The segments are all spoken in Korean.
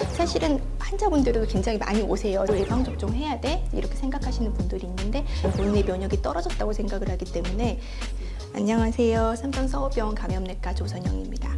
사실은 환자분들도 굉장히 많이 오세요. 예방접종 해야 돼? 이렇게 생각하시는 분들이 있는데 본인의 면역이 떨어졌다고 생각을 하기 때문에. 안녕하세요. 삼성서울병원 감염내과 조선영입니다.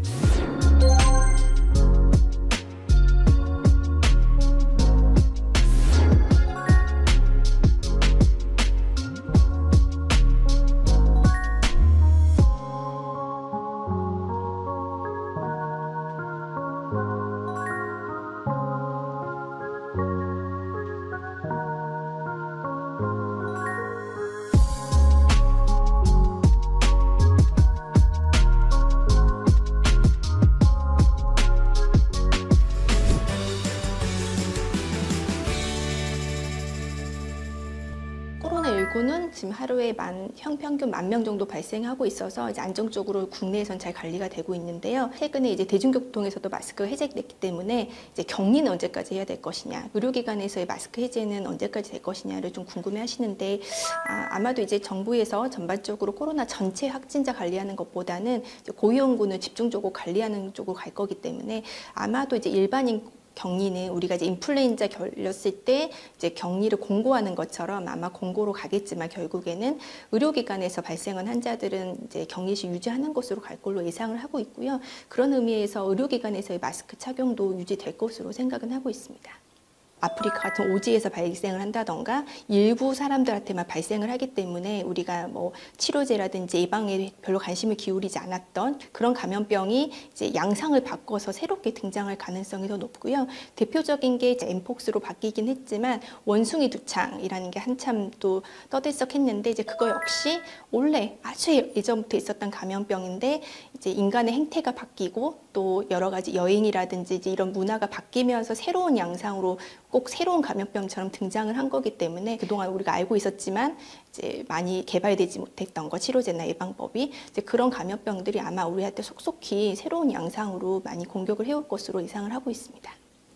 코로나19는 지금 하루에 평균 10,000명 정도 발생하고 있어서 이제 안정적으로 국내에선 잘 관리가 되고 있는데요. 최근에 이제 대중교통에서도 마스크가 해제됐기 때문에 이제 격리는 언제까지 해야 될 것이냐, 의료기관에서의 마스크 해제는 언제까지 될 것이냐를 좀 궁금해하시는데 아마도 이제 정부에서 전반적으로 코로나 전체 확진자 관리하는 것보다는 고위험군을 집중적으로 관리하는 쪽으로 갈 거기 때문에 아마도 이제 일반인 격리는 우리가 이제 인플루엔자 걸렸을 때 이제 격리를 공고하는 것처럼 아마 공고로 가겠지만 결국에는 의료기관에서 발생한 환자들은 이제 격리실 유지하는 것으로 갈 걸로 예상을 하고 있고요. 그런 의미에서 의료기관에서의 마스크 착용도 유지될 것으로 생각은 하고 있습니다. 아프리카 같은 오지에서 발생을 한다던가 일부 사람들한테만 발생을 하기 때문에 우리가 뭐 치료제라든지 예방에 별로 관심을 기울이지 않았던 그런 감염병이 이제 양상을 바꿔서 새롭게 등장할 가능성이 더 높고요. 대표적인 게 이제 엠폭스로 바뀌긴 했지만 원숭이 두창이라는 게 한참 또 떠들썩했는데 이제 그거 역시 원래 아주 예전부터 있었던 감염병인데 이제 인간의 행태가 바뀌고 또 여러 가지 여행이라든지 이제 이런 문화가 바뀌면서 새로운 양상으로 꼭 새로운 감염병처럼 등장을 한 거기 때문에 그동안 우리가 알고 있었지만 이제 많이 개발되지 못했던 거, 치료제나 예방법이 이제 그런 감염병들이 아마 우리한테 속속히 새로운 양상으로 많이 공격을 해올 것으로 예상을 하고 있습니다.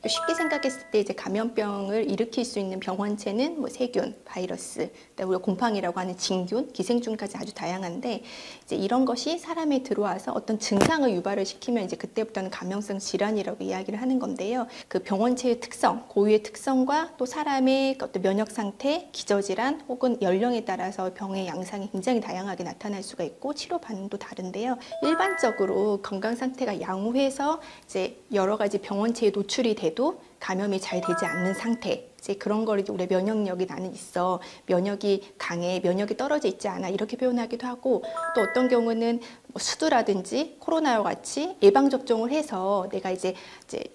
쉽게 생각했을 때 이제 감염병을 일으킬 수 있는 병원체는 뭐 세균, 바이러스, 우리가 곰팡이라고 하는 진균, 기생충까지 아주 다양한데 이제 이런 것이 사람에 들어와서 어떤 증상을 유발을 시키면 이제 그때부터는 감염성 질환이라고 이야기를 하는 건데요. 그 병원체의 특성, 고유의 특성과 또 사람의 어떤 면역 상태, 기저질환 혹은 연령에 따라서 병의 양상이 굉장히 다양하게 나타날 수가 있고 치료 반응도 다른데요. 일반적으로 건강 상태가 양호해서 이제 여러 가지 병원체에 노출이 돼도 감염이 잘 되지 않는 상태, 이제 그런 걸 이제 우리 면역력이 나는 있어, 면역이 강해, 면역이 떨어져 있지 않아 이렇게 표현하기도 하고 또 어떤 경우는 수두라든지 코로나와 같이 예방접종을 해서 내가 이제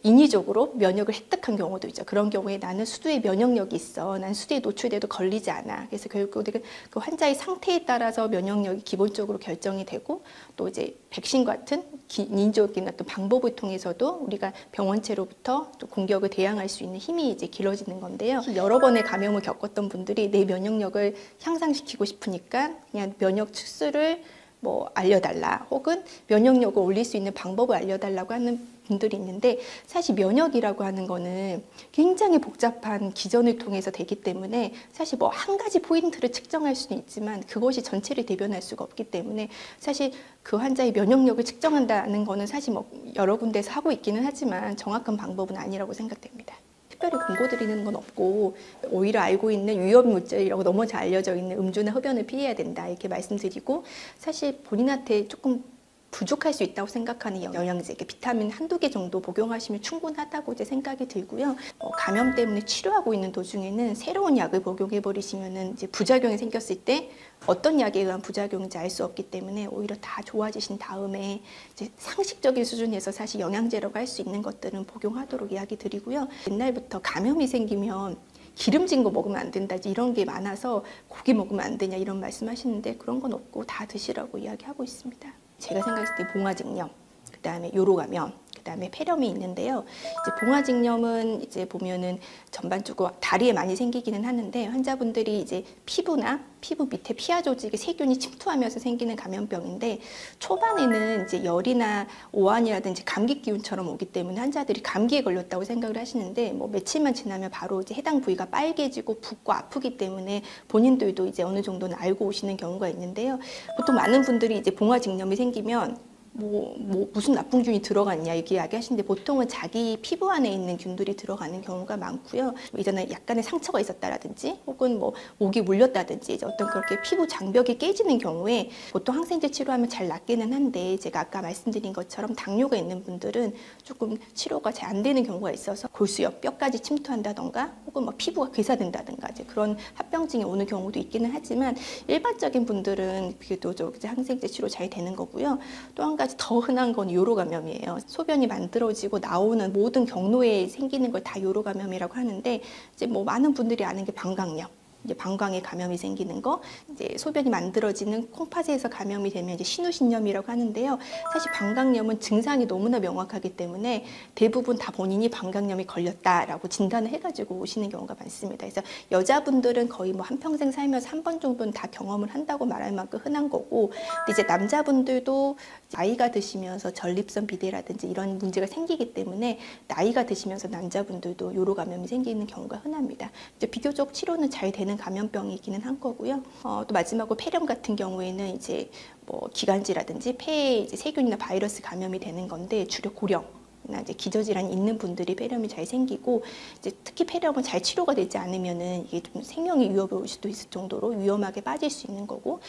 인위적으로 면역을 획득한 경우도 있죠. 그런 경우에 나는 수두에 면역력이 있어, 난 수두에 노출돼도 걸리지 않아. 그래서 결국 그 환자의 상태에 따라서 면역력이 기본적으로 결정이 되고 또 이제 백신 같은 인위적인 어떤 방법을 통해서도 우리가 병원체로부터 또 공격을 대항할 수 있는 힘이 이제 길러지는 건데요. 여러 번의 감염을 겪었던 분들이 내 면역력을 향상시키고 싶으니까 그냥 면역 특수를 뭐 알려달라 혹은 면역력을 올릴 수 있는 방법을 알려달라고 하는 분들이 있는데 사실 면역이라고 하는 거는 굉장히 복잡한 기전을 통해서 되기 때문에 사실 뭐 한 가지 포인트를 측정할 수는 있지만 그것이 전체를 대변할 수가 없기 때문에 사실 그 환자의 면역력을 측정한다는 거는 사실 뭐 여러 군데에서 하고 있기는 하지만 정확한 방법은 아니라고 생각됩니다. 특별히 권고드리는 건 없고 오히려 알고 있는 위험 물질이라고 너무 잘 알려져 있는 음주나 흡연을 피해야 된다 이렇게 말씀드리고 사실 본인한테 조금 부족할 수 있다고 생각하는 영양제, 비타민 한두 개 정도 복용하시면 충분하다고 이제 생각이 들고요. 감염 때문에 치료하고 있는 도중에는 새로운 약을 복용해버리시면은 이제 부작용이 생겼을 때 어떤 약에 의한 부작용인지 알 수 없기 때문에 오히려 다 좋아지신 다음에 이제 상식적인 수준에서 사실 영양제라고 할 수 있는 것들은 복용하도록 이야기 드리고요. 옛날부터 감염이 생기면 기름진 거 먹으면 안 된다 이런 게 많아서 고기 먹으면 안 되냐 이런 말씀하시는데 그런 건 없고 다 드시라고 이야기하고 있습니다. 제가 생각했을 때 봉화직염, 그 다음에 요로감염, 그 다음에 폐렴이 있는데요. 이제 봉화직염은 이제 보면은 전반적으로 다리에 많이 생기기는 하는데 환자분들이 이제 피부나 피부 밑에 피하 조직에 세균이 침투하면서 생기는 감염병인데 초반에는 이제 열이나 오한이라든지 감기 기운처럼 오기 때문에 환자들이 감기에 걸렸다고 생각을 하시는데 뭐 며칠만 지나면 바로 이제 해당 부위가 빨개지고 붓고 아프기 때문에 본인들도 이제 어느 정도는 알고 오시는 경우가 있는데요. 보통 많은 분들이 이제 봉화직염이 생기면 무슨 나쁜 균이 들어갔냐 이렇게 이야기하시는데 보통은 자기 피부 안에 있는 균들이 들어가는 경우가 많고요. 이전에 약간의 상처가 있었다라든지 혹은 목이 물렸다든지 이제 어떤 그렇게 피부 장벽이 깨지는 경우에 보통 항생제 치료하면 잘 낫기는 한데 제가 아까 말씀드린 것처럼 당뇨가 있는 분들은 조금 치료가 잘 안 되는 경우가 있어서 골수 옆 뼈까지 침투한다던가 혹은 피부가 괴사된다든가 이제 그런 합병증이 오는 경우도 있기는 하지만 일반적인 분들은 그래도 항생제 치료 잘 되는 거고요. 또 한 가지 더 흔한 건 요로 감염이에요. 소변이 만들어지고 나오는 모든 경로에 생기는 걸 다 요로 감염이라고 하는데 이제 많은 분들이 아는 게 방광염. 이제 방광에 감염이 생기는 거, 이제 소변이 만들어지는 콩팥에서 감염이 되면 이제 신우신염이라고 하는데요. 사실 방광염은 증상이 너무나 명확하기 때문에 대부분 다 본인이 방광염이 걸렸다라고 진단을 해가지고 오시는 경우가 많습니다. 그래서 여자분들은 거의 한평생 살면서 한 번 정도는 다 경험을 한다고 말할 만큼 흔한 거고, 근데 이제 남자분들도 나이가 드시면서 전립선 비대라든지 이런 문제가 생기기 때문에 나이가 드시면서 남자분들도 요로 감염이 생기는 경우가 흔합니다. 이제 비교적 치료는 잘 되는 감염병이기는 한 거고요. 또 마지막으로 폐렴 같은 경우에는 이제 기관지라든지 폐에 이제 세균이나 바이러스 감염이 되는 건데 주로 고령 이제 기저질환이 있는 분들이 폐렴이 잘 생기고 이제 특히 폐렴은 잘 치료가 되지 않으면은 이게 좀 생명이 위협이 올 수도 있을 정도로 위험하게 빠질 수 있는 거고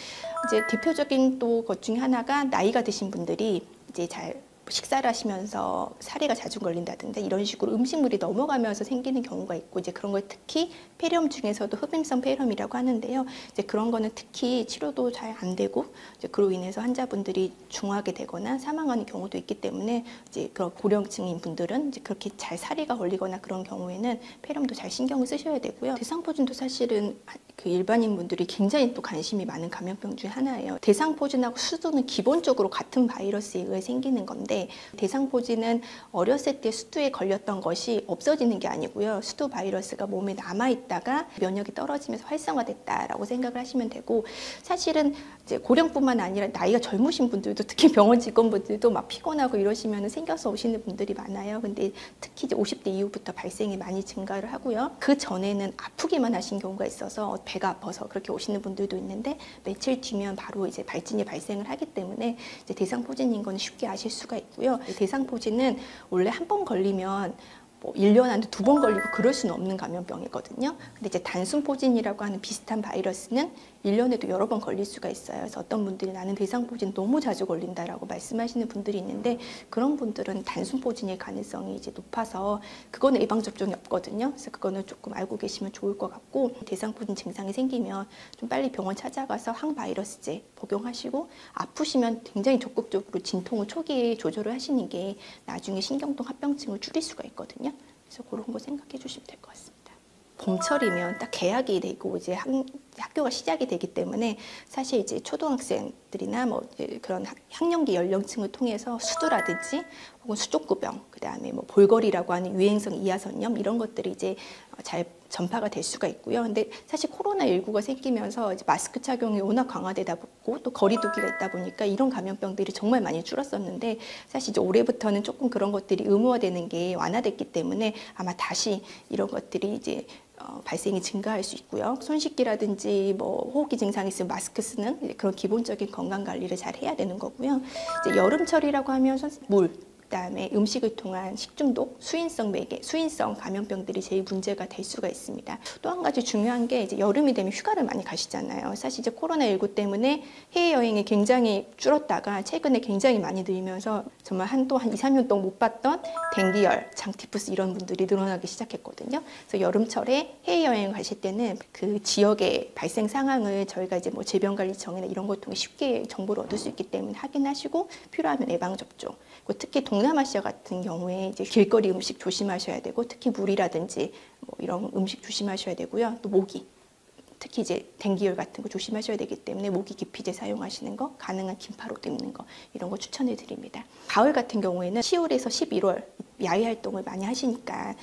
이제 대표적인 또 것 중에 하나가 나이가 드신 분들이 이제 잘 식사를 하시면서 사례가 자주 걸린다든지 이런 식으로 음식물이 넘어가면서 생기는 경우가 있고 이제 그런 걸 특히 폐렴 중에서도 흡임성 폐렴이라고 하는데요. 이제 그런 거는 특히 치료도 잘 안 되고 이제 그로 인해서 환자분들이 중하게 되거나 사망하는 경우도 있기 때문에 이제 그런 고령층인 분들은 이제 그렇게 잘 사례가 걸리거나 그런 경우에는 폐렴도 잘 신경을 쓰셔야 되고요. 대상포진도 사실은 그 일반인 분들이 굉장히 또 관심이 많은 감염병 중에 하나예요. 대상포진하고 수두는 기본적으로 같은 바이러스에 의해 생기는 건데 대상포진은 어렸을 때 수두에 걸렸던 것이 없어지는 게 아니고요. 수두 바이러스가 몸에 남아있다가 면역이 떨어지면서 활성화됐다라고 생각을 하시면 되고 사실은 이제 고령뿐만 아니라 나이가 젊으신 분들도 특히 병원 직원분들도 막 피곤하고 이러시면 생겨서 오시는 분들이 많아요. 근데 특히 이제 50대 이후부터 발생이 많이 증가를 하고요. 그 전에는 아프기만 하신 경우가 있어서 배가 아파서 그렇게 오시는 분들도 있는데 며칠 뒤면 바로 이제 발진이 발생을 하기 때문에 이제 대상포진인 건 쉽게 아실 수가 있고요. 대상포진은 원래 한 번 걸리면 1년 안에 2번 걸리고 그럴 수는 없는 감염병이거든요. 근데 이제 단순포진이라고 하는 비슷한 바이러스는 1년에도 여러 번 걸릴 수가 있어요. 그래서 어떤 분들이 나는 대상포진 너무 자주 걸린다라고 말씀하시는 분들이 있는데 그런 분들은 단순포진일 가능성이 이제 높아서 그거는 예방접종이 없거든요. 그래서 그거는 조금 알고 계시면 좋을 것 같고 대상포진 증상이 생기면 좀 빨리 병원 찾아가서 항바이러스제 복용하시고 아프시면 굉장히 적극적으로 진통을 초기에 조절을 하시는 게 나중에 신경통 합병증을 줄일 수가 있거든요. 그래서 그런 거 생각해 주시면 될 것 같습니다. 봄철이면 딱 개학이 되고 이제 학교가 시작이 되기 때문에 사실 이제 초등학생들이나 이제 그런 학령기 연령층을 통해서 수두라든지 혹은 수족구병, 그다음에 볼거리라고 하는 유행성 이하선염 이런 것들이 이제 잘 전파가 될 수가 있고요. 근데 사실 코로나19가 생기면서 이제 마스크 착용이 워낙 강화되다 보고 또 거리두기가 있다 보니까 이런 감염병들이 정말 많이 줄었었는데 사실 이제 올해부터는 조금 그런 것들이 의무화되는 게 완화됐기 때문에 아마 다시 이런 것들이 이제 발생이 증가할 수 있고요. 손 씻기라든지 호흡기 증상이 있으면 마스크 쓰는 그런 기본적인 건강 관리를 잘 해야 되는 거고요. 이제 여름철이라고 하면 물, 그다음에 음식을 통한 식중독, 수인성 매개, 수인성 감염병들이 제일 문제가 될 수가 있습니다. 또 한 가지 중요한 게 이제 여름이 되면 휴가를 많이 가시잖아요. 사실 이제 코로나19 때문에 해외여행이 굉장히 줄었다가 최근에 굉장히 많이 늘면서 정말 한 2, 3년 동안 못 봤던 댕기열, 장티푸스 이런 분들이 늘어나기 시작했거든요. 그래서 여름철에 해외여행 가실 때는 그 지역의 발생 상황을 저희가 이제 질병관리청이나 이런 걸 통해 쉽게 정보를 얻을 수 있기 때문에 확인하시고 필요하면 예방접종. 특히 동남아시아 같은 경우에 이제 길거리 음식 조심하셔야 되고 특히 물이라든지 이런 음식 조심하셔야 되고요. 또 모기, 특히 이제 댕기열 같은 거 조심하셔야 되기 때문에 모기 기피제 사용하시는 거, 가능한 긴팔 옷 입는 거 이런 거 추천해 드립니다. 가을 같은 경우에는 10월에서 11월 야외 활동을 많이 하시니까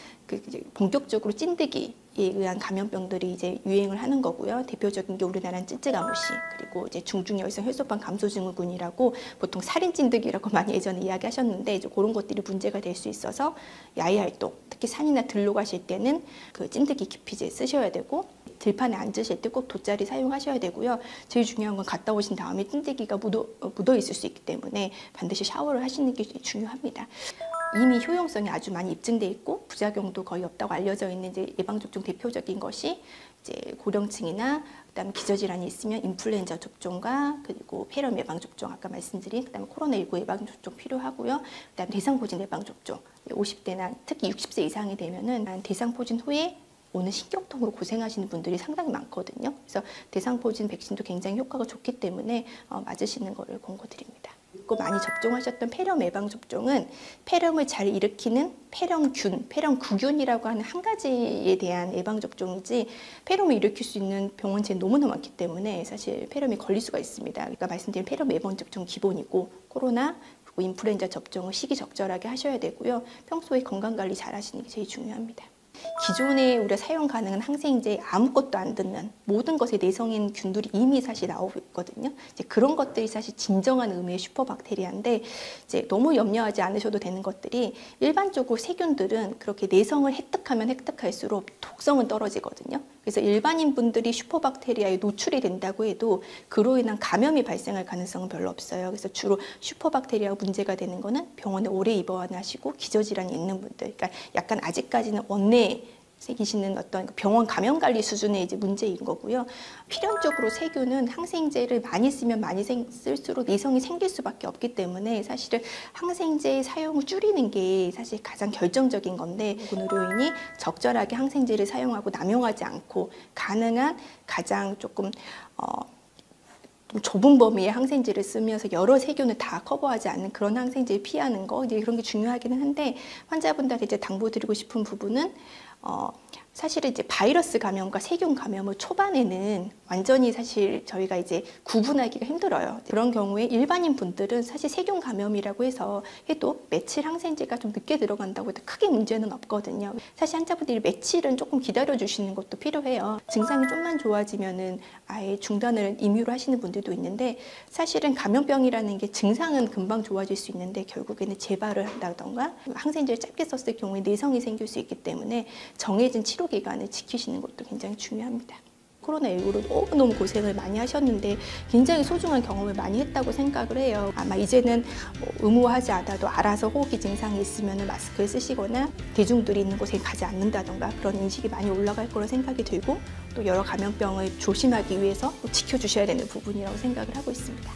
이제 본격적으로 찐득이에 의한 감염병들이 이제 유행을 하는 거고요. 대표적인 게 우리나라는 쯔쯔가무시, 그리고 이제 중증열성 혈소판 감소증후군이라고 보통 살인 찐득이라고 많이 예전에 이야기하셨는데 이제 그런 것들이 문제가 될 수 있어서 야외 활동, 특히 산이나 들로 가실 때는 그 찐득이 기피제 쓰셔야 되고 들판에 앉으실 때 꼭 돗자리 사용하셔야 되고요. 제일 중요한 건 갔다 오신 다음에 찐득이가 묻어 있을 수 있기 때문에 반드시 샤워를 하시는 게 중요합니다. 이미 효용성이 아주 많이 입증돼 있고 부작용도 거의 없다고 알려져 있는 이제 예방접종 대표적인 것이 이제 고령층이나 그다음에 기저질환이 있으면 인플루엔자 접종과 그리고 폐렴 예방접종 아까 말씀드린 그다음에 코로나19 예방접종 필요하고요. 그다음에 대상포진 예방접종 50대나 특히 60세 이상이 되면은 대상포진 후에 오는 신경통으로 고생하시는 분들이 상당히 많거든요. 그래서 대상포진 백신도 굉장히 효과가 좋기 때문에 맞으시는 것을 권고드립니다. 또 많이 접종하셨던 폐렴 예방접종은 폐렴을 잘 일으키는 폐렴균, 폐렴구균이라고 하는 한 가지에 대한 예방접종이지 폐렴을 일으킬 수 있는 병원체는 너무나 많기 때문에 사실 폐렴이 걸릴 수가 있습니다. 그러니까 말씀드린 폐렴 예방접종 기본이고 코로나 그리고 인플루엔자 접종을 시기적절하게 하셔야 되고요. 평소에 건강관리 잘 하시는 게 제일 중요합니다. 기존에 우리가 사용 가능한 항생제 아무것도 안 듣는 모든 것에 내성인 균들이 이미 사실 나오고 있거든요. 이제 그런 것들이 사실 진정한 의미의 슈퍼박테리아인데 이제 너무 염려하지 않으셔도 되는 것들이 일반적으로 세균들은 그렇게 내성을 획득하면 획득할수록 독성은 떨어지거든요. 그래서 일반인 분들이 슈퍼박테리아에 노출이 된다고 해도 그로 인한 감염이 발생할 가능성은 별로 없어요. 그래서 주로 슈퍼박테리아가 문제가 되는 거는 병원에 오래 입원하시고 기저질환이 있는 분들, 그러니까 약간 아직까지는 원내 생기시는 어떤 병원 감염 관리 수준의 이제 문제인 거고요. 필연적으로 세균은 항생제를 많이 쓰면 많이 쓸수록 내성이 생길 수밖에 없기 때문에 사실은 항생제 사용을 줄이는 게 사실 가장 결정적인 건데 의료인이 적절하게 항생제를 사용하고 남용하지 않고 가능한 가장 조금 좁은 범위의 항생제를 쓰면서 여러 세균을 다 커버하지 않는 그런 항생제를 피하는 거 이제 그런 게 중요하기는 한데 환자분들한테 이제 당부드리고 싶은 부분은 사실은 이제 바이러스 감염과 세균 감염을 초반에는 완전히 사실 저희가 이제 구분하기가 힘들어요. 그런 경우에 일반인 분들은 사실 세균 감염이라고 해도 며칠 항생제가 좀 늦게 들어간다고 해도 크게 문제는 없거든요. 사실 환자분들이 며칠은 조금 기다려 주시는 것도 필요해요. 증상이 좀만 좋아지면은 아예 중단을 임의로 하시는 분들도 있는데 사실은 감염병이라는 게 증상은 금방 좋아질 수 있는데 결국에는 재발을 한다던가 항생제를 짧게 썼을 경우에 내성이 생길 수 있기 때문에 정해진 치료 기간을 지키시는 것도 굉장히 중요합니다. 코로나19로 너무너무 고생을 많이 하셨는데 굉장히 소중한 경험을 많이 했다고 생각을 해요. 아마 이제는 의무화하지 않아도 알아서 호흡기 증상이 있으면 마스크를 쓰시거나 대중들이 있는 곳에 가지 않는다던가 그런 인식이 많이 올라갈 거로 생각이 들고 또 여러 감염병을 조심하기 위해서 지켜주셔야 되는 부분이라고 생각을 하고 있습니다.